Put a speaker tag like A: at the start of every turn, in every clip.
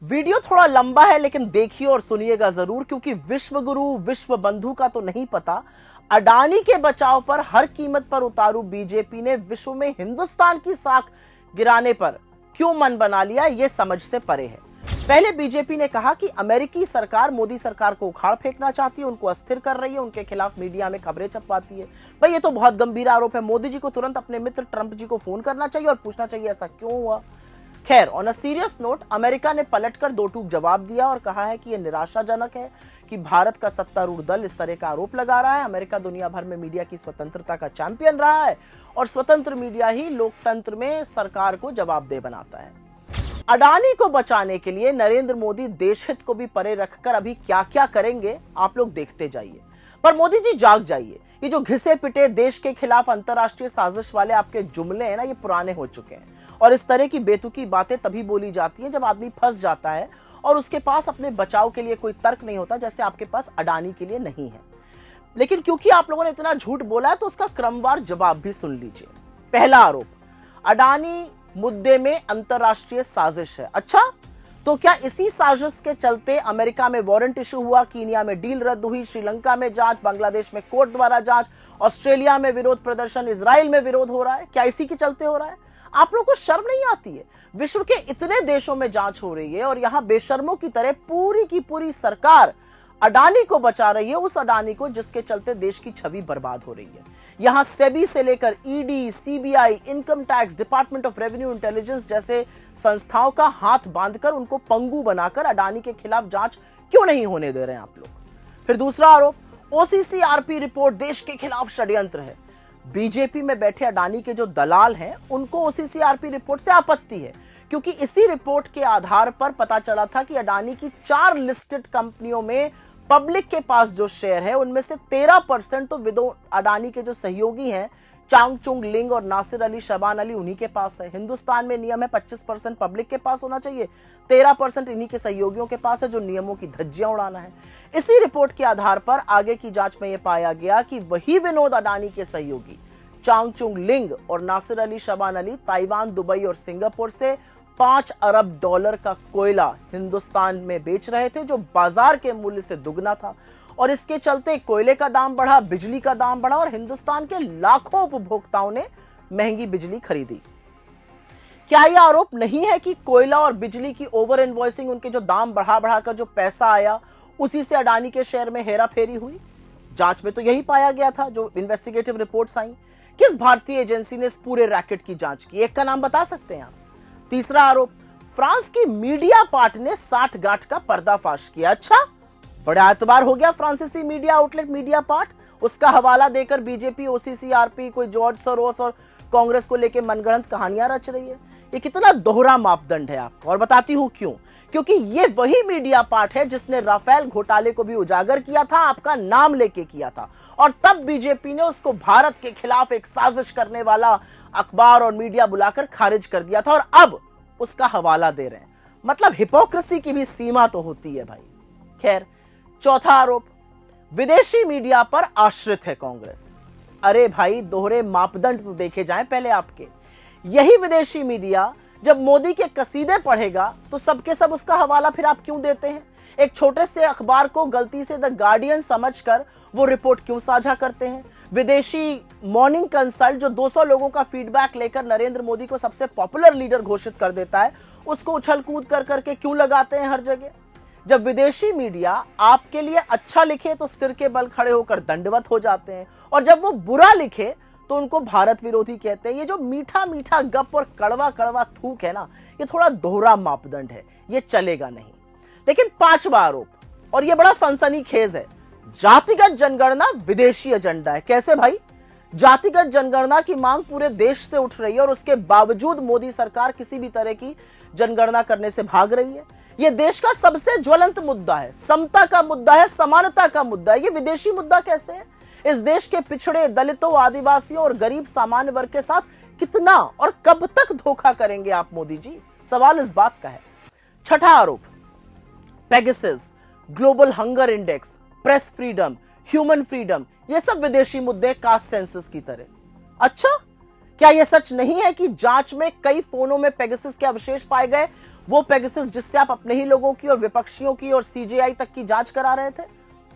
A: Video थोड़ा लंबा है लेकिन देखिए और सुनिएगा जरूर, क्योंकि विश्व गुरु विश्व बंधु का तो नहीं पता, अडानी के बचाव पर हर कीमत पर उतारू बीजेपी ने विश्व में हिंदुस्तान की साख गिराने पर क्यों मन बना लिया, यह समझ से परे है। पहले बीजेपी ने कहा कि अमेरिकी सरकार मोदी सरकार को उखाड़ फेंकना चाहती है, उनको अस्थिर कर रही है, उनके खिलाफ मीडिया में खबरें छपवाती है। भाई ये तो बहुत गंभीर आरोप है। मोदी जी को तुरंत अपने मित्र ट्रंप जी को फोन करना चाहिए और पूछना चाहिए ऐसा क्यों हुआ। खैर, on a serious note, America ने पलटकर दो टूक जवाब दिया और कहा है कि यह निराशाजनक है कि भारत का सत्तारूढ़ दल इस तरह का आरोप लगा रहा है। अमेरिका दुनिया भर में मीडिया की स्वतंत्रता का चैंपियन रहा है और स्वतंत्र मीडिया ही लोकतंत्र में सरकार को जवाबदेह बनाता है। अडानी को बचाने के लिए नरेंद्र मोदी देश हित को भी परे रखकर अभी क्या क्या करेंगे आप लोग देखते जाइए। पर मोदी जी जाग जाइए, ये जो घिसे पिटे देश के खिलाफ अंतरराष्ट्रीय साजिश वाले आपके जुमले हैं ना, ये पुराने हो चुके हैं। और इस तरह की बेतुकी बातें तभी बोली जाती हैं जब आदमी फंस जाता है और उसके पास अपने बचाव के लिए कोई तर्क नहीं होता, जैसे आपके पास अडानी के लिए नहीं है। लेकिन क्योंकि आप लोगों ने इतना झूठ बोला है तो उसका क्रमवार जवाब भी सुन लीजिए। पहला आरोप, अडानी मुद्दे में अंतरराष्ट्रीय साजिश है। अच्छा, तो क्या इसी साजिश के चलते अमेरिका में वारंट इशू हुआ, कीनिया में डील रद्द हुई, श्रीलंका में जांच, बांग्लादेश में कोर्ट द्वारा जांच, ऑस्ट्रेलिया में विरोध प्रदर्शन, इजराइल में विरोध हो रहा है? क्या इसी के चलते हो रहा है? आप लोगों को शर्म नहीं आती है? विश्व के इतने देशों में जांच हो रही है और यहां बेशर्मों की तरह पूरी की पूरी सरकार अडानी को बचा रही है, उस अडानी को जिसके चलते देश की छवि बर्बाद हो रही है। यहां सेबी से लेकर ED, CBI, income tax, department of revenue intelligence जैसे संस्थाओं का हाथ बांधकर उनको पंगु बनाकर अडानी के खिलाफ जांच क्यों नहीं होने दे रहे हैं आप लोग? फिर दूसरा आरोप, ओसीसीआरपी रिपोर्ट देश के खिलाफ षड्यंत्र है। बीजेपी में बैठे अडानी के जो दलाल हैं उनको ओसीसीआरपी रिपोर्ट से आपत्ति है, क्योंकि इसी रिपोर्ट के आधार पर पता चला था कि अडानी की 4 लिस्टेड कंपनियों में पब्लिक के पास जो शेयर है उनमें से 13% तो अडानी के जो सहयोगी हैं चांगचुंग लिंग और नासिर अली शबान अली उन्हीं के पास है। हिंदुस्तान में नियम है 25% पब्लिक के पास होना चाहिए, 13% इन्हीं के सहयोगियों के पास है जो नियमों की धज्जियां उड़ाना है। इसी रिपोर्ट के आधार पर आगे की जांच में यह पाया गया कि वही विनोद अडानी के सहयोगी चांगचुंग लिंग और नासिर अली शबान अली ताइवान, दुबई और सिंगापुर से $5 अरब का कोयला हिंदुस्तान में बेच रहे थे, जो बाजार के मूल्य से दुगना था। और इसके चलते कोयले का दाम बढ़ा, बिजली का दाम बढ़ा और हिंदुस्तान के लाखों उपभोक्ताओं ने महंगी बिजली खरीदी। क्या यह आरोप नहीं है कि कोयला और बिजली की ओवर इनवॉइसिंग, उनके जो दाम बढ़ा बढ़ाकर जो पैसा आया उसी से अडानी के शेयर में हेरा फेरी हुई? जांच में तो यही पाया गया था। जो इन्वेस्टिगेटिव रिपोर्ट्स आई, किस भारतीय एजेंसी ने इस पूरे रैकेट की जांच की? एक का नाम बता सकते हैं आप? तीसरा आरोप, फ्रांस की मीडिया पार्ट ने 60 गांठ का पर्दाफाश किया। अच्छा, बड़ा एतबार हो गया फ्रांसीसी मीडिया आउटलेट मीडिया पार्ट, उसका हवाला देकर बीजेपी, ओसीसीआरपी, कोई जॉर्ज सोरोस और कांग्रेस को लेकर मनगढ़ंत कहानियां रच रही है। ये कितना दोहरा मापदंड है आपका, और बताती हूं क्यों। क्योंकि ये वही मीडिया पार्ट है जिसने राफेल घोटाले को भी उजागर किया था, आपका नाम लेके किया था, और तब बीजेपी ने उसको भारत के खिलाफ एक साजिश करने वाला अखबार और मीडिया बुलाकर खारिज कर दिया था, और अब उसका हवाला दे रहे हैं। मतलब हिपोक्रेसी की भी सीमा तो होती है भाई। खैर, चौथा आरोप, विदेशी मीडिया पर आश्रित है कांग्रेस। अरे भाई, दोहरे मापदंड तो देखे जाएं पहले आपके। यही विदेशी मीडिया जब मोदी के कसीदे पढ़ेगा तो सबके सब उसका हवाला फिर आप क्यों देते हैं? एक छोटे से अखबार को गलती से द गार्डियन समझकर वो रिपोर्ट क्यों साझा करते हैं? विदेशी मॉर्निंग कंसल्ट जो 200 लोगों का फीडबैक लेकर नरेंद्र मोदी को सबसे पॉपुलर लीडर घोषित कर देता है, उसको उछल कूद कर करके क्यों लगाते हैं हर जगह? जब विदेशी मीडिया आपके लिए अच्छा लिखे तो सिर के बल खड़े होकर दंडवत हो जाते हैं, और जब वो बुरा लिखे तो उनको भारत विरोधी कहते हैं। ये जो मीठा मीठा गप और कड़वा कड़वा थूक है ना, ये थोड़ा दोहरा मापदंड है, ये चलेगा नहीं। लेकिन पांचवा आरोप, और ये बड़ा सनसनीखेज है, जातिगत जनगणना विदेशी एजेंडा है। कैसे भाई? जातिगत जनगणना की मांग पूरे देश से उठ रही है और उसके बावजूद मोदी सरकार किसी भी तरह की जनगणना करने से भाग रही है। यह देश का सबसे ज्वलंत मुद्दा है, समता का मुद्दा है, समानता का मुद्दा है। ये विदेशी मुद्दा कैसे है? इस देश के पिछड़े, दलितों, आदिवासियों और गरीब सामान्य वर्ग के साथ कितना और कब तक धोखा करेंगे आप मोदी जी? सवाल इस बात का है। छठा आरोप, Pegasus, global hunger index, press freedom, human freedom, ये सब विदेशी मुद्दे कास्ट सेंसस की तरह। अच्छा, क्या यह सच नहीं है कि जांच में कई फोनों में पेगासस के अवशेष पाए गए? वो पेगासस जिससे आप अपने ही लोगों की और विपक्षियों की और सीजेआई तक की जांच करा रहे थे,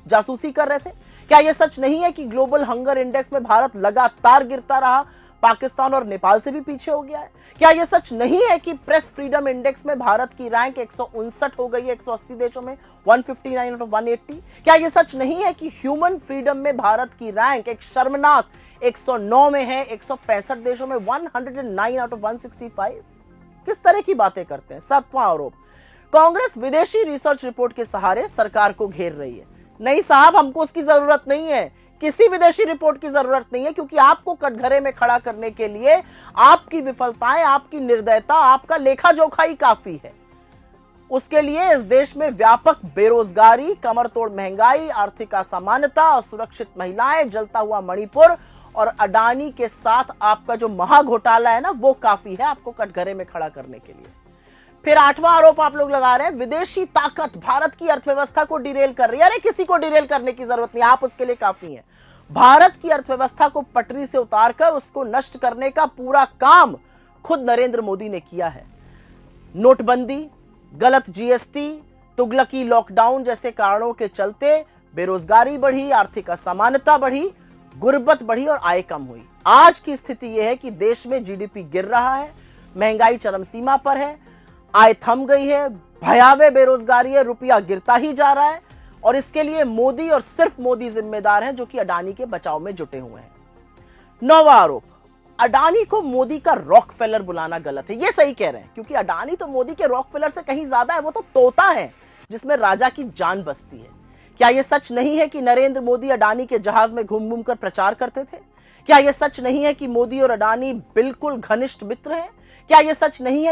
A: जासूसी कर रहे थे? क्या यह सच नहीं है कि ग्लोबल हंगर इंडेक्स में भारत लगातार गिरता रहा, पाकिस्तान और नेपाल से भी पीछे हो गया है? क्या यह सच नहीं है कि प्रेस फ्रीडम इंडेक्स में भारत की रैंक 159 हो गई है 180 देशों में, 159 आउट ऑफ 180? क्या यह सच नहीं है कि ह्यूमन फ्रीडम में भारत की रैंक एक शर्मनाक 109 में है 165 देशों में, 109 आउट ऑफ 165? किस तरह की बातें करते हैं? 7वां आरोप, कांग्रेस विदेशी रिसर्च रिपोर्ट के सहारे सरकार को घेर रही है। नहीं साहब, हमको उसकी जरूरत नहीं है, किसी विदेशी रिपोर्ट की जरूरत नहीं है, क्योंकि आपको कटघरे में खड़ा करने के लिए आपकी विफलताएं, आपकी निर्दयता, आपका लेखा जोखा ही काफी है। उसके लिए इस देश में व्यापक बेरोजगारी, कमर तोड़ महंगाई, आर्थिक असमानता, असुरक्षित महिलाएं, जलता हुआ मणिपुर और अडानी के साथ आपका जो महाघोटाला है ना, वो काफी है आपको कटघरे में खड़ा करने के लिए। फिर 8वां आरोप आप लोग लगा रहे हैं, विदेशी ताकत भारत की अर्थव्यवस्था को डिरेल कर रही है। अरे किसी को डिरेल करने की जरूरत नहीं, आप उसके लिए काफी हैं। भारत की अर्थव्यवस्था को पटरी से उतारकर उसको नष्ट करने का पूरा काम खुद नरेंद्र मोदी ने किया है। नोटबंदी, गलत जीएसटी, तुगलकी लॉकडाउन जैसे कारणों के चलते बेरोजगारी बढ़ी, आर्थिक असमानता बढ़ी, गुर्बत बढ़ी और आय कम हुई। आज की स्थिति यह है कि देश में जीडीपी गिर रहा है, महंगाई चरम सीमा पर है, आय थम गई है, भयावह बेरोजगारी है, रुपया गिरता ही जा रहा है, और इसके लिए मोदी और सिर्फ मोदी जिम्मेदार हैं, जो कि अडानी के बचाव में जुटे हुए हैं। 9वां आरोप, अडानी को मोदी का रॉकफेलर बुलाना गलत है। ये सही कह रहे हैं, क्योंकि अडानी तो मोदी के रॉकफेलर से कहीं ज्यादा है, वो तो तोता है जिसमें राजा की जान बसती है। क्या यह सच नहीं है कि नरेंद्र मोदी अडानी के जहाज में घूम घूम कर प्रचार करते थे? क्या यह सच नहीं है कि मोदी और अडानी बिल्कुल घनिष्ठ मित्र हैं? क्या यह सच नहीं है